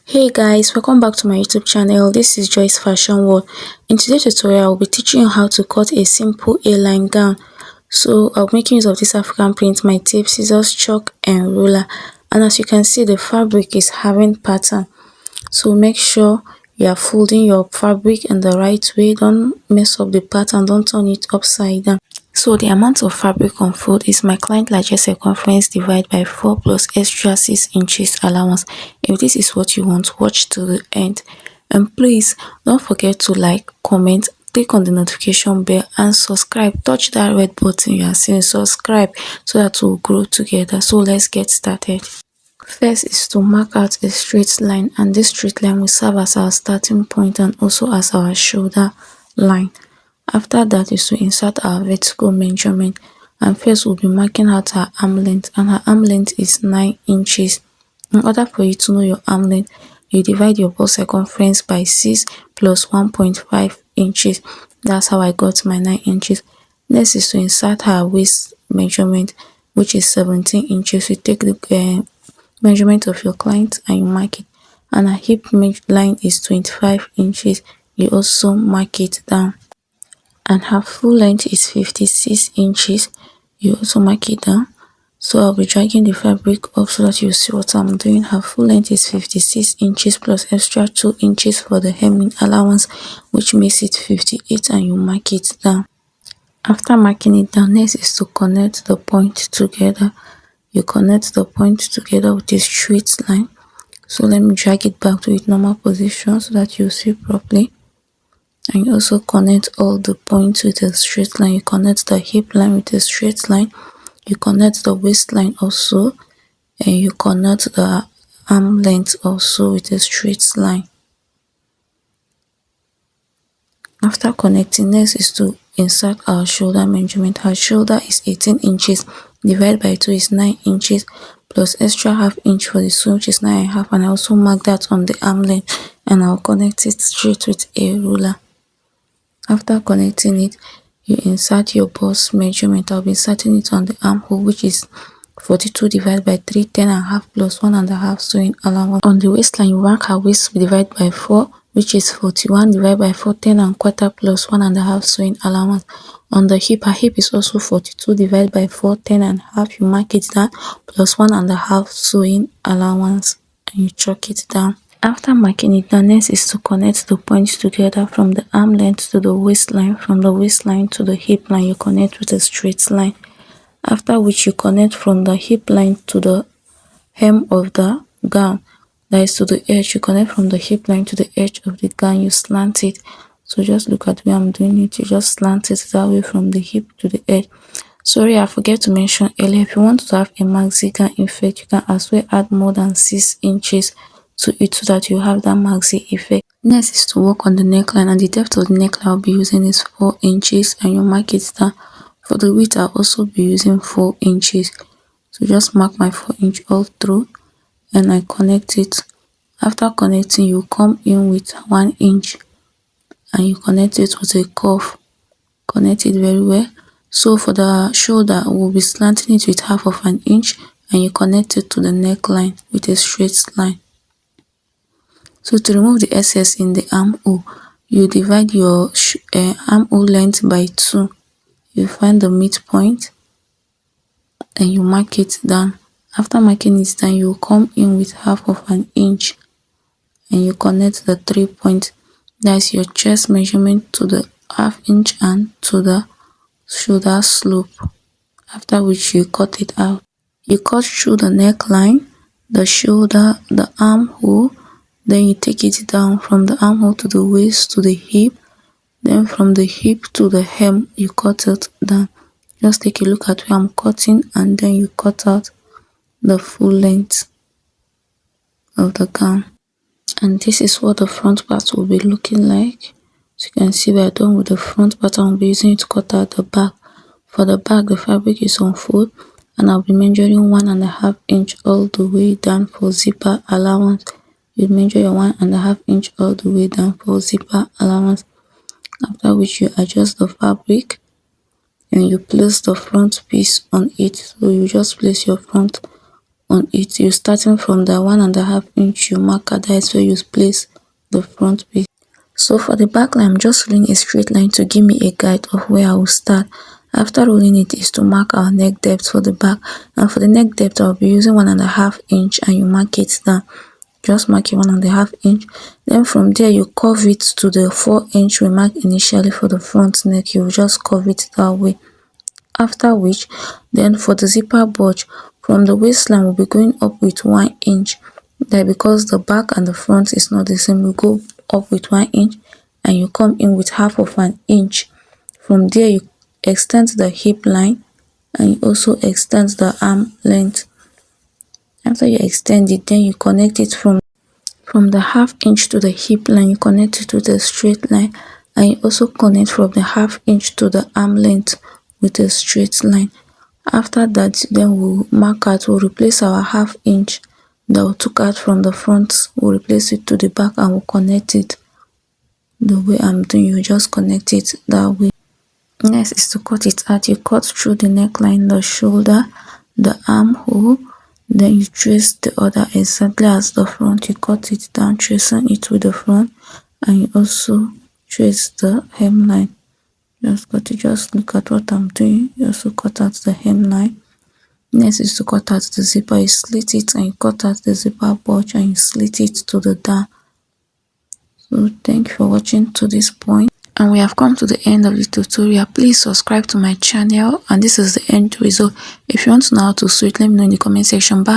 Hey guys, welcome back to my YouTube channel. This is Joyce Fashion World. In today's tutorial, I'll be teaching you how to cut a simple A-line gown. So I'll be making use of this African print, my tape, scissors, chalk and ruler. And as you can see, the fabric is having pattern. So make sure you are folding your fabric in the right way. Don't mess up the pattern, don't turn it upside down. So the amount of fabric on fold is my client largest circumference divided by 4 plus extra 6 inches allowance. If this is what you want, watch to the end. And please don't forget to like, comment, click on the notification bell and subscribe. Touch that red button you are seeing, subscribe, so that we'll grow together. So let's get started. First is to mark out a straight line, and this straight line will serve as our starting point and also as our shoulder line. After that is to insert our vertical measurement, and first we'll be marking out her arm length, and her arm length is 9 inches. In order for you to know your arm length, you divide your bust circumference by 6 plus 1.5 inches. That's how I got my 9 inches. Next is to insert her waist measurement, which is 17 inches. You take the measurement of your client and you mark it, and her hip line is 25 inches. You also mark it down, and her full length is 56 inches. You also mark it down. So I'll be dragging the fabric up so that you see what I'm doing. Her full length is 56 inches plus extra 2 inches for the hemming allowance, which makes it 58, and you mark it down. After marking it down, next is to connect the point together. You connect the point together with a straight line. So let me drag it back to its normal position so that you see properly. And you also connect all the points with a straight line. You connect the hip line with a straight line. You connect the waistline also, and you connect the arm length also with a straight line. After connecting, next is to insert our shoulder measurement. Her shoulder is 18 inches, divided by 2 is 9 inches, plus extra half inch for the seam, which is 9.5, and I also mark that on the arm length, and I'll connect it straight with a ruler. After connecting it, you insert your bust measurement. I'll be inserting it on the armhole, which is 42 divided by 3, 10.5 plus 1.5 sewing allowance. On the waistline, you mark her waist divided by 4, which is 41 divided by 4, 10.25 plus 1.5 sewing allowance. On the hip, her hip is also 42 divided by 4, 10.5. You mark it down plus 1.5 sewing allowance, and you chalk it down. After marking it down, next is to connect the points together from the arm length to the waistline. From the waistline to the hip line, you connect with a straight line. After which you connect from the hip line to the hem of the gown, that is to the edge. You connect from the hip line to the edge of the gown, you slant it. So just look at where I'm doing it. You just slant it that way from the hip to the edge. Sorry, I forget to mention earlier, if you want to have a maxi gown effect, you can as well add more than 6 inches to it so that you have that maxi effect. Next is to work on the neckline, and the depth of the neckline I'll be using is 4 inches, and you mark it down. For the width, I'll also be using 4 inches. So just mark my 4 inch all through, and I connect it. After connecting, you come in with 1 inch, and you connect it with a curve. Connect it very well. So for the shoulder, we'll be slanting it with half of an inch, and you connect it to the neckline with a straight line. So to remove the excess in the armhole, you divide your armhole length by 2. You find the midpoint and you mark it down. After marking it down, you come in with half of an inch, and you connect the 3 points. That's your chest measurement to the half inch and to the shoulder slope. After which you cut it out. You cut through the neckline, the shoulder, the armhole. Then you take it down from the armhole to the waist to the hip. Then from the hip to the hem, you cut it down. Just take a look at where I'm cutting, and then you cut out the full length of the gown. And this is what the front part will be looking like. So you can see we're done with the front part, and I'll be using it to cut out the back. For the back, the fabric is on fold, and I'll be measuring 1.5 inch all the way down for zipper allowance. You measure your 1.5 inch all the way down for zipper allowance. After which you adjust the fabric and you place the front piece on it. So you just place your front on it. You starting from the 1.5 inch, you mark at that where you place the front piece. So for the back line, I'm just rolling a straight line to give me a guide of where I will start. After rolling it is to mark our neck depth for the back, and for the neck depth I'll be using 1.5 inch, and you mark it down. Just mark it 1.5 inch. Then from there you curve it to the 4 inch we marked initially for the front neck. You will just curve it that way. After which, then for the zipper bulge, from the waistline we'll be going up with 1 inch. That because the back and the front is not the same, we go up with 1 inch and you come in with 1/2 inch. From there you extend the hip line and you also extend the arm length. After you extend it, then you connect it from the 1/2 inch to the hip line. You connect it with a straight line, and you also connect from the 1/2 inch to the arm length with a straight line. After that, then we'll mark out, we'll replace our 1/2 inch that we took out from the front, we'll replace it to the back and we'll connect it the way I'm doing. You just connect it that way. Next is to cut it out. You cut through the neckline, the shoulder, the armhole, then you trace the other exactly as the front. You cut it down, tracing it with the front, and you also trace the hemline. Just cut it. Just look at what I'm doing. You also cut out the hemline. Next is to cut out the zipper. You slit it and you cut out the zipper bulge and you slit it to the down. So thank you for watching to this point, and we have come to the end of the tutorial. Please subscribe to my channel, and this is the end result. If you want to know how to sew it, let me know in the comment section. Bye.